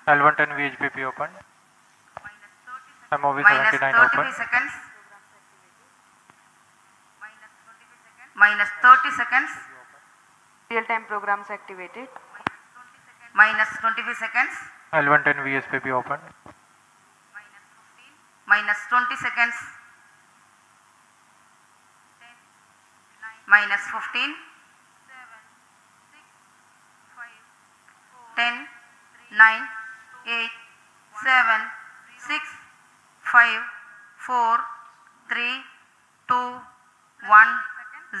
L110 VHPP open. MOV minus 79 30 open. seconds. Minus 30 seconds. Real-time programs activated. Minus 25 seconds. L110 VSPP open. Minus 20 seconds. Minus 15. 10, 9, 8, 7, 6, 5, 4, 3, 2, 1,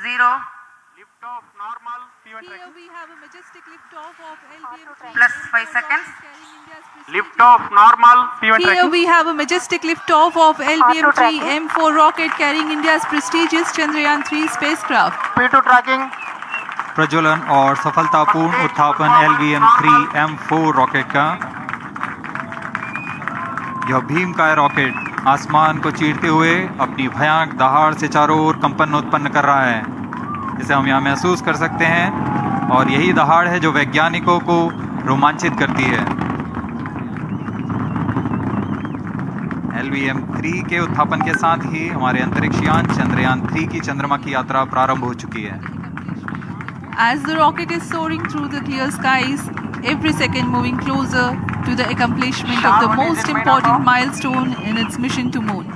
0. Liftoff normal. Here we have a majestic liftoff of LVM-3 Plus 5 seconds. Liftoff normal. Here we have a majestic liftoff of LVM-3 M4 rocket carrying India's prestigious Chandrayaan-3 spacecraft. P2 tracking. प्रज्वलन और सफलतापूर्ण उत्थापन LVM-3 M4 rocket का। यह भीमकाय rocket आसमान को चीरते हुए अपनी भयानक दहाड़ से चारों ओर कंपन उत्पन्न कर रहा है, इसे हम यहाँ महसूस कर सकते हैं, और यही दहाड़ है जो वैज्ञानिकों को रोमांचित करती है। LVM-3 के उत्थापन के साथ ही हमारे अंतरिक्ष यान चंद्रयान-3 की चंद्रमा की यात्रा प्रारंभ हो चुकी है। As the rocket is soaring through the clear skies, every second moving closer to the accomplishment of the most important milestone in its mission to moon.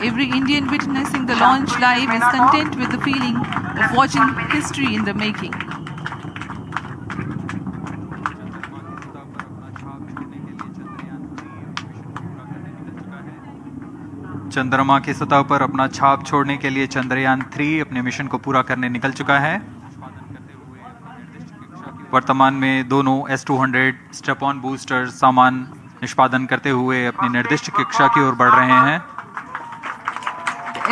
Every Indian witnessing the launch live is content with the feeling of watching history in the making. चंद्रमा की सतह पर अपना छाप छोड़ने के लिए चंद्रयान-3 अपने मिशन को पूरा करने निकल चुका है। वर्तमान में दोनों S-200 स्टेप-ऑन बूस्टर सामान निष्पादन करते हुए अपनी निर्दिष्ट कक्षा की ओर बढ़ रहे हैं।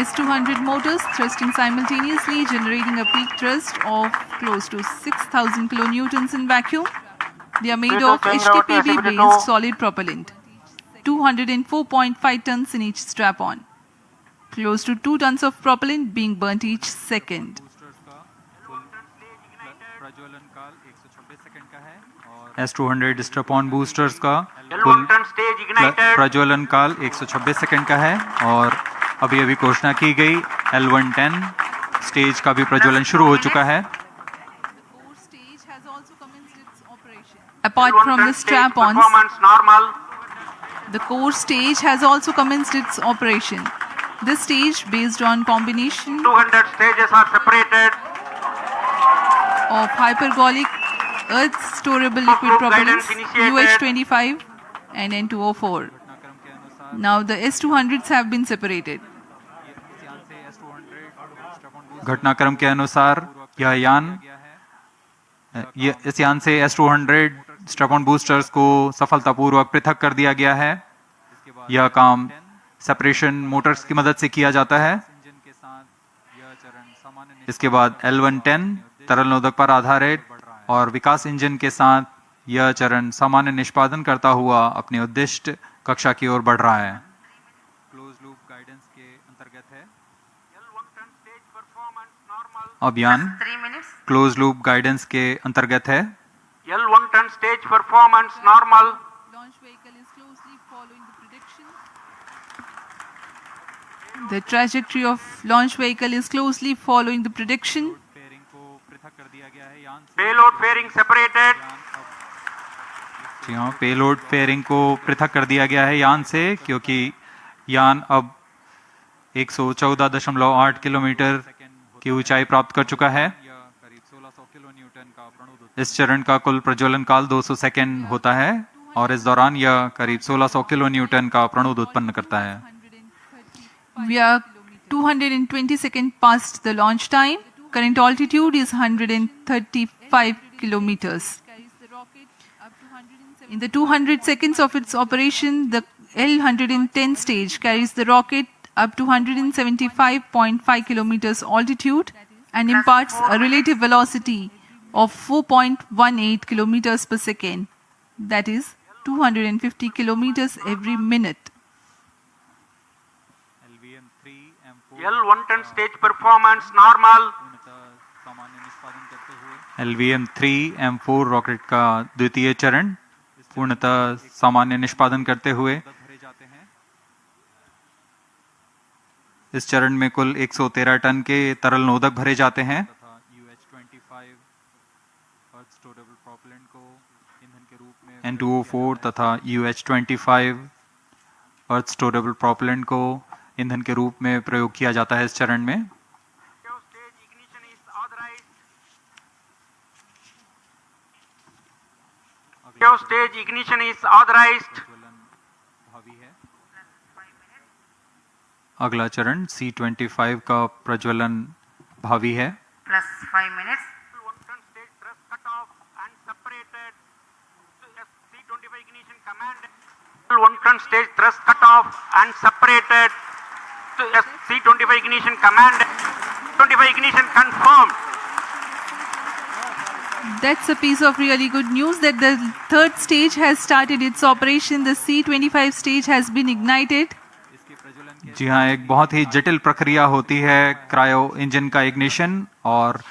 S-200 motors thrusting simultaneously, generating a peak thrust of close to 6,000 kilonewtons in vacuum. They are made of HTPB-based solid propellant, 204.5 tons in each strap-on. Close to 2 tons of propellant being burnt each second. S-200 step-on boosters का कुल प्रज्वलन काल 126 second का है, और अभी घोषणा की गई L110 स्टेज का भी प्रज्वलन शुरू हो चुका है। Apart from the strap-ons, the core stage has also commenced its operation. This stage, based on combination 200 stages are separated. of hypergolic earth storable liquid propellants UH-25 and N2O4. Now the S-200s have been separated. घटनाक्रम के अनुसार इस यान से S-200 step-on boosters को सफलतापूर्वक पृथक कर दिया गया है। यह काम सेपरेशन मोटर्स की मदद से किया जाता है। इसके बाद L110 तरल नोदक पर आधारित और विकास इंजन के साथ यह चरण सामान्य निष्पादन करता हुआ अपनी उद्दिष्ट कक्षा की ओर बढ़ रहा है। क्लोज लूप गाइडेंस के अंतर्गत है। अभियान क्लोज लूप गाइडेंस के अंतर्गत है। L110 stage performance normal. Launch vehicle is closely following the prediction. The trajectory of launch vehicle is closely following the prediction. Payload fairing separated. जी हाँ, पेलोड फेयरिंग को पृथक कर दिया गया है यान से, क्योंकि यान अब 114.8 किलोमीटर की ऊंचाई प्राप्त कर चुका है। इस चरण का कुल प्रज्वलन काल 200 सेकेंड होता है, और इस दौरान यह करीब 1600 किलो न्यूटन का प्रणुद उत्पन्न करता है। We are 220 seconds past the launch time. Current altitude is 135 kilometers. In the 200 seconds of its operation, the L110 stage carries the rocket up to 175.5 kilometers altitude and imparts a relative velocity of 4.18 kilometers per second, that is 250 kilometers every minute. L110 stage performance normal. LVM-3 M4 rocket का द्वितीय चरण पूर्णतः सामान्य निष्पादन करते हुए इस चरण में कुल 113 टन के तरल नोदक भरे जाते हैं। N2O4 तथा UH25 अर्थ स्टोरेबल प्रोपेलेंट को ईंधन के रूप में प्रयोग किया जाता है इस चरण में। Stage ignition is authorized. अगला चरण C25 का प्रज्वलन भावी है। plus 5 minutes. 1-ton stage thrust cut off and separated. C25 ignition command. 1-ton stage thrust cut off and separated. C25 ignition command. 25 ignition confirmed. That's a piece of really good news that the third stage has started its operation. The C25 stage has been ignited. जी हाँ, एक बहुत ही जटिल प्रक्रिया होती है cryo engine का ignition, और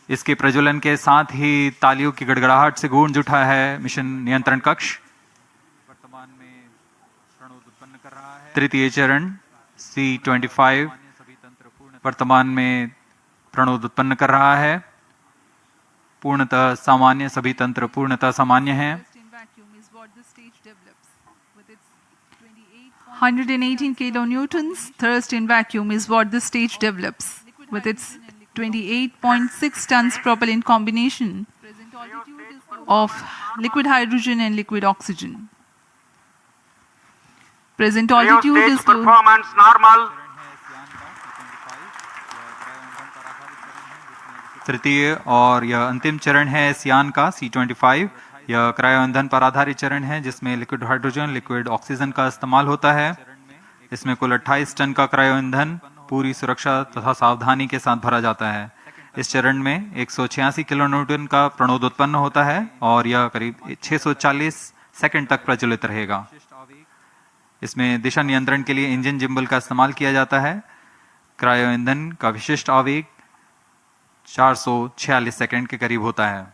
इसके प्रज्वलन के साथ ही तालियों की गड़गड़ाहट से गूंज उठा है मिशन नियंत्रण कक्ष। वर्तमान में प्रणोद उत्पन्न कर रहा है। तृतीय चरण C25 वर्तमान में प्रणोद उत्पन्न कर रहा है। पूर्णतः सामान्य, सभी तंत्र पूर्णतः सामान्य हैं। 118 kilonewtons thrust in vacuum is what the stage develops with its 28.6 tons propellant combination of liquid hydrogen and liquid oxygen. Present altitude Stage is low. performance normal. तृतीय और यह अंतिम चरण है इस यान का C25। यह क्रायो ईंधन पर आधारित चरण है जिसमें लिक्विड हाइड्रोजन, लिक्विड ऑक्सीजन का इस्तेमाल होता है। इसमें कुल 28 टन का क्रायो ईंधन पूरी सुरक्षा तथा सावधानी के साथ भरा जाता है। इस चरण में 186 किलोन्यूटन का प्रणोद उत्पन्न होता है और यह करीब 640 सेकंड तक प्रज्वलित रहेगा। इसमें दिशा नियंत्रण के लिए इंजन जिम्बल का इस्तेमाल किया जाता है। क्रायो ईंधन का विशिष्ट आवेग 446 सेकंड के करीब होता है।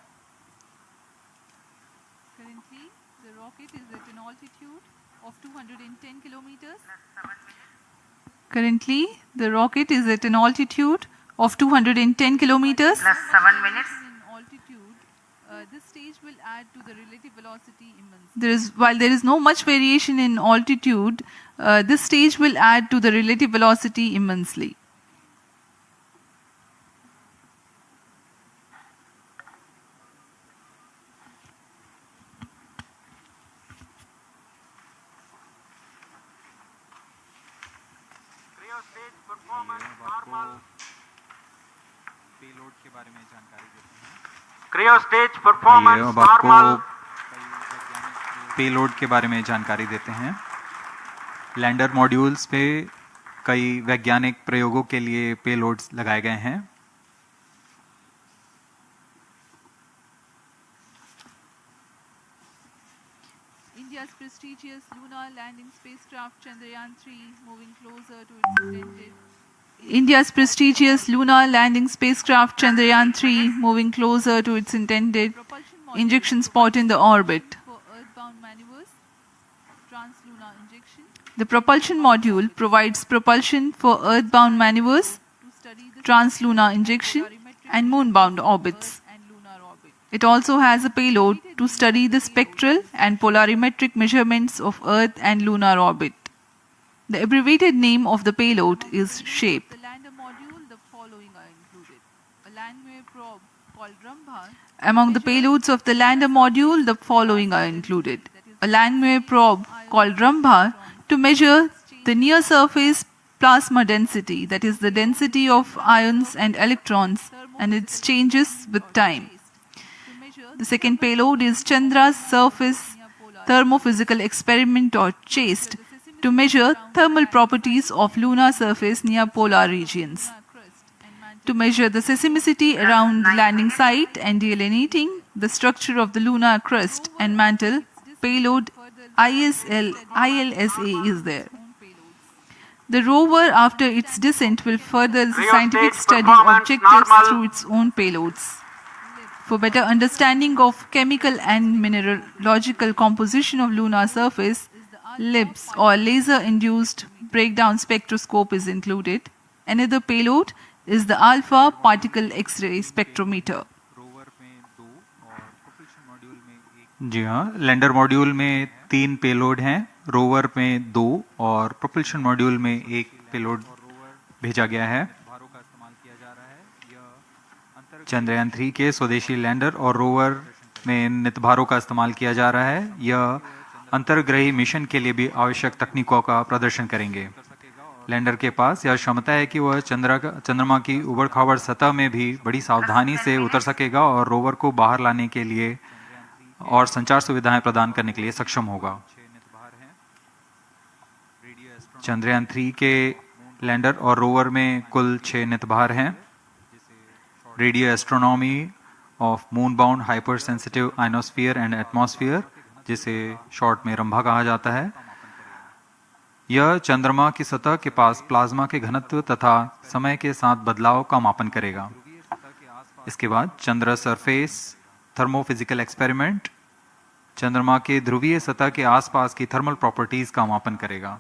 Currently, the rocket is at an altitude of 210 kilometers. Plus 7 minutes. This stage will add to the relative velocity immensely. While there is no much variation in altitude, this stage will add to the relative velocity immensely. Stage performance normal. Payload के बारे में जानकारी देते हैं। Cryo stage आइए performance अब आपको normal. Payload के बारे में जानकारी देते हैं। लैंडर मॉड्यूल्स पे कई वैज्ञानिक प्रयोगों के लिए पेलोड्स लगाए गए हैं। India's prestigious lunar landing spacecraft Chandrayaan-3 moving closer to its intended. India's prestigious lunar landing spacecraft Chandrayaan-3 moving closer to its intended injection spot in the orbit. For earthbound maneuvers, translunar injection. The propulsion module provides propulsion for earthbound maneuvers, translunar injection, and moonbound orbits. It also has a payload to study the spectral and polarimetric measurements of Earth and lunar orbit. The abbreviated name of the payload is SHAPE. The lander module, the following are included. A Langmuir probe called Rambha. Among the payloads of the lander module, the following are included. A Langmuir probe called Rambha to measure the near surface plasma density, that is the density of ions and electrons, and its changes with time. The second payload is Chandra's Surface Thermophysical Experiment or CHASTE to measure thermal properties of lunar surface near polar regions. To measure the seismicity around the landing site and delineating the structure of the lunar crust and mantle, payload ILSA is there. The rover, after its descent, will further the scientific study objectives through its own payloads. For better understanding of chemical and mineralogical composition of lunar surface, LIBS or laser-induced breakdown spectroscope is included. Another payload is the alpha particle X-ray spectrometer. जी हाँ, lander module में 3 payload हैं, rover में 2 और propulsion module में 1 payload भेजा गया है। चंद्रयान 3 के स्वदेशी लैंडर और रोवर में नितभारों का इस्तेमाल किया जा रहा है। यह अंतर्ग्रही मिशन के लिए भी आवश्यक तकनीकों का प्रदर्शन करेंगे। लैंडर के पास यह क्षमता है कि वह चंद्रमा की उबड़-खाबड़ सतह में भी बड़ी सावधानी से उतर सकेगा और रोवर को बाहर लाने के लिए और संचार सुविधाएं प्रदान करने के लिए सक्षम होगा। चंद्रयान 3 के लैंडर और रोवर में कुल 6 नितभार हैं। Radio astronomy of moon bound hyper sensitive ionosphere and atmosphere, जिसे शॉर्ट में रंभा कहा जाता है, यह चंद्रमा की सतह के पास प्लाज्मा के घनत्व तथा समय के साथ बदलाव का मापन करेगा। इसके बाद चंद्र सरफेस थर्मोफिजिकल एक्सपेरिमेंट चंद्रमा के ध्रुवीय सतह के आसपास की थर्मल प्रॉपर्टीज का मापन करेगा।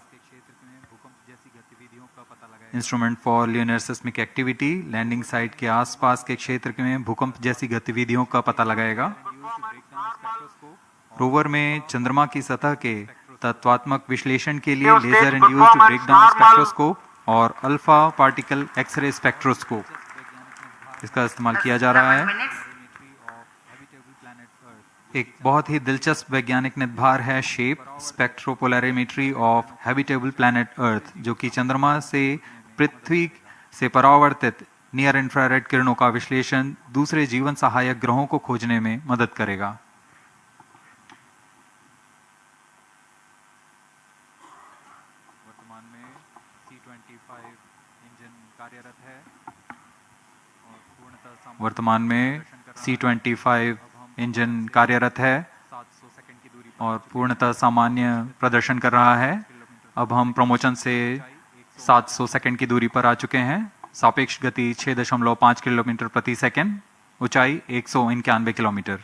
Instrument for lunar seismic activity landing site के आसपास के क्षेत्र में भूकंप जैसी गतिविधियों का पता लगाएगा। रोवर में चंद्रमा की सतह के तत्वात्मक विश्लेषण के लिए लेजर इंड्यूस्ड ब्रेकडाउन स्पेक्ट्रोस्कोप और अल्फा पार्टिकल एक्सरे स्पेक्ट्रोस्कोप इसका इस्तेमाल किया जा रहा है। एक बहुत ही दिलचस्प वैज्ञानिक निर्धार है shape स्पेक्ट्रोपोलैरिमेट्री of habitable planet earth, जो कि चंद्रमा से पृथ्वी से परावर्तित नियर इंफ्रारेड किरणों का विश्लेषण दूसरे जीवन सहायक ग्रहों को खोजने में मदद करेगा। वर्तमान में C-25 इंजन कार्यरत है और पूर्णतः वर्तमान में C-25 इंजन कार्यरत है और पूर्णतः सामान्य प्रदर्शन कर रहा है। अब हम प्रमोशन से 700 सेकंड की दूरी पर आ चुके हैं। सापेक्ष गति 6.5 किलोमीटर प्रति सेकंड, ऊंचाई 191 kilometre.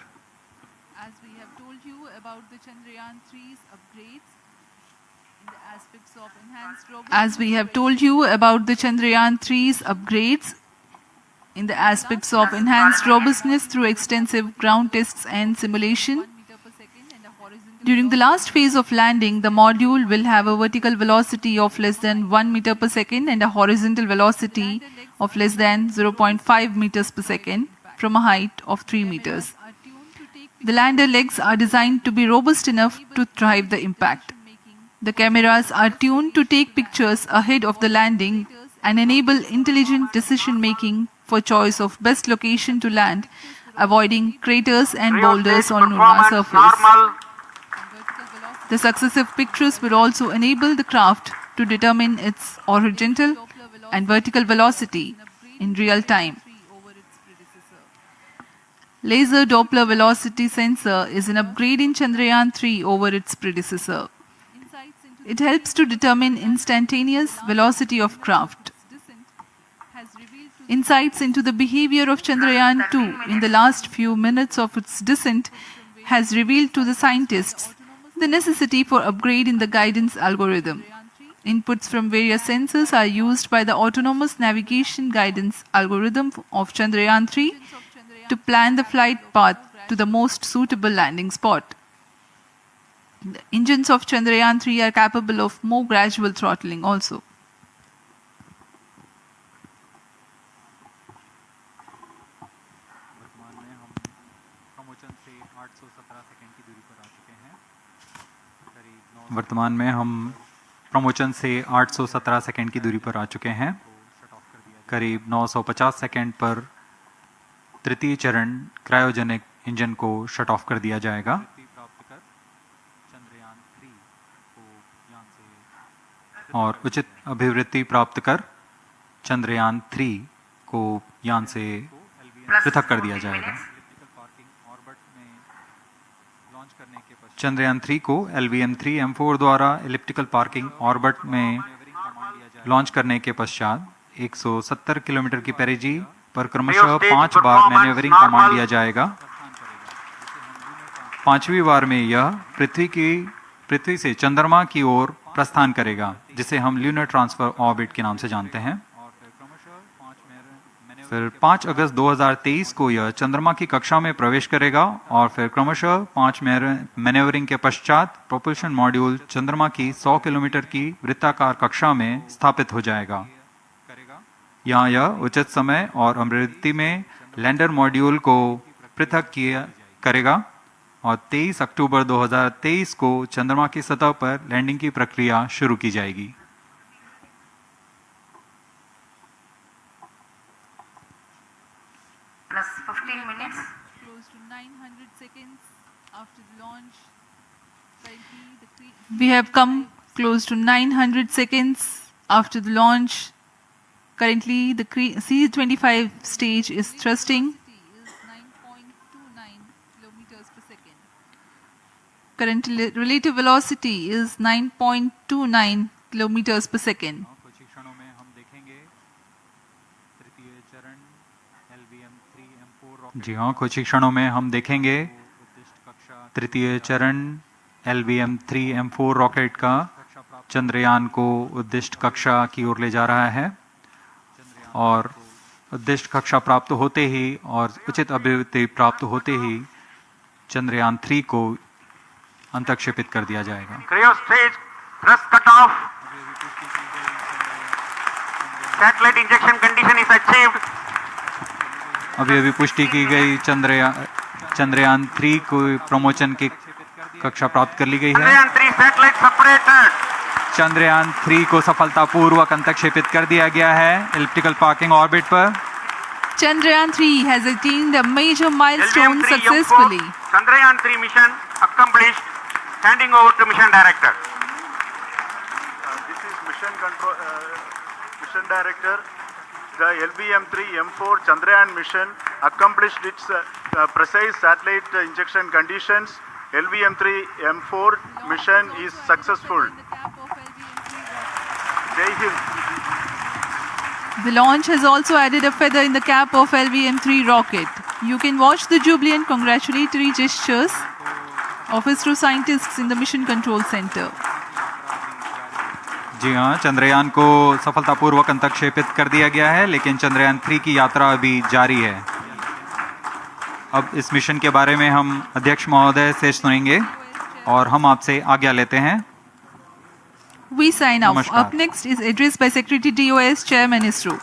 As we have told you about the Chandrayaan 3's upgrades in the aspects of enhanced robustness through extensive ground tests and simulation. During the last phase of landing, the module will have a vertical velocity of less than 1 meter per second and a horizontal velocity of less than 0.5 meters per second from a height of 3 meters. The lander legs are designed to be robust enough to thrive the impact. The cameras are tuned to take pictures ahead of the landing and enable intelligent decision making for choice of best location to land, avoiding craters and boulders on lunar surface. The successive pictures will also enable the craft to determine its horizontal and vertical velocity in real time. Laser Doppler velocity sensor is an upgrade in Chandrayaan 3 over its predecessor. It helps to determine instantaneous velocity of craft. Insights into the behavior of Chandrayaan 2 in the last few minutes of its descent has revealed to the scientists the necessity for upgrade in the guidance algorithm. Inputs from various sensors are used by the autonomous navigation guidance algorithm of Chandrayaan 3 to plan the flight path to the most suitable landing spot. The engines of Chandrayaan 3 are capable of more gradual throttling also. वर्तमान में हम promotion से 817 second की दूरी पर आ चुके हैं। करीब 950 सेकंड पर तृतीय चरण क्रायोजेनिक इंजन को शट ऑफ कर दिया जाएगा। और उचित अभिवृत्ति प्राप्त कर चंद्रयान 3 को यान से पृथक कर दिया जाएगा। चंद्रयान 3 को LVM-3M4 द्वारा एलिप्टिकल पार्किंग ऑर्बिट में लॉन्च करने के पश्चात 170 किलोमीटर की पेरिजी पर क्रमशः 5 बार मैनेवरिंग कमांड दिया जाएगा। 5वीं बार में यह पृथ्वी से चंद्रमा की ओर प्रस्थान करेगा, जिसे हम ल्यूनर ट्रांसफर ऑर्बिट के नाम से जानते हैं। फिर 5 अगस्त 2023 को यह चंद्रमा की कक्षा में प्रवेश करेगा और फिर क्रमशः 5 मैनेवरिंग के पश्चात प्रोपल्शन मॉड्यूल चंद्रमा की 100 किलोमीटर की वृत्ताकार कक्षा में स्थापित हो जाएगा। यहाँ यह उचित समय और अमृति में लैंडर मॉड्यूल को पृथक करेगा और 23 अक्टूबर 2023 को चंद्रमा की सतह पर लैंडिंग की प्रक्रिया शुरू की जाएगी। Plus 15 minutes. Close to 900 seconds after the launch. We have come close to 900 seconds after the launch. Currently, the C-25 stage is thrusting. Current relative velocity is 9.29 kilometers per second. जी हाँ, कुछ ही क्षणों में हम देखेंगे तृतीय चरण LVM-3M4 रॉकेट का चंद्रयान को उद्दिष्ट कक्षा की ओर ले जा रहा है और उद्दिष्ट कक्षा प्राप्त होते ही और उचित अभिवृद्धि प्राप्त होते ही चंद्रयान 3 को अंतक्षेपित कर दिया जाएगा। Cryo stage thrust cutoff. Satellite injection condition is achieved. अभी पुष्टि की गई चंद्रयान 3 को प्रमोशन की कक्षा प्राप्त कर ली गई है। Chandrayaan 3 satellite separated. चंद्रयान 3 को सफलतापूर्वक अंतक्षेपित कर दिया गया है एलिप्टिकल पार्किंग ऑर्बिट पर। Chandrayaan 3 has attained a major milestone successfully. Chandrayaan 3 mission accomplished. Handing over to mission director. This is mission director. The LVM-3M4 Chandrayaan mission accomplished its precise satellite injection conditions. LVM-3M4 mission is successful. Jai Hind. The launch has also added a feather in the cap of LVM-3 rocket. You can watch the jubilant congratulatory gestures of ISRO scientists in the Mission Control Center. जी हाँ, चंद्रयान को सफलतापूर्वक अंतक्षेपित कर दिया गया है, लेकिन चंद्रयान 3 की यात्रा अभी जारी है। अब इस मिशन के बारे में हम अध्यक्ष महोदय से सुनेंगे और हम आपसे आज्ञा लेते हैं। We sign off. Up next is address by Secretary DOS Chairman ISRO.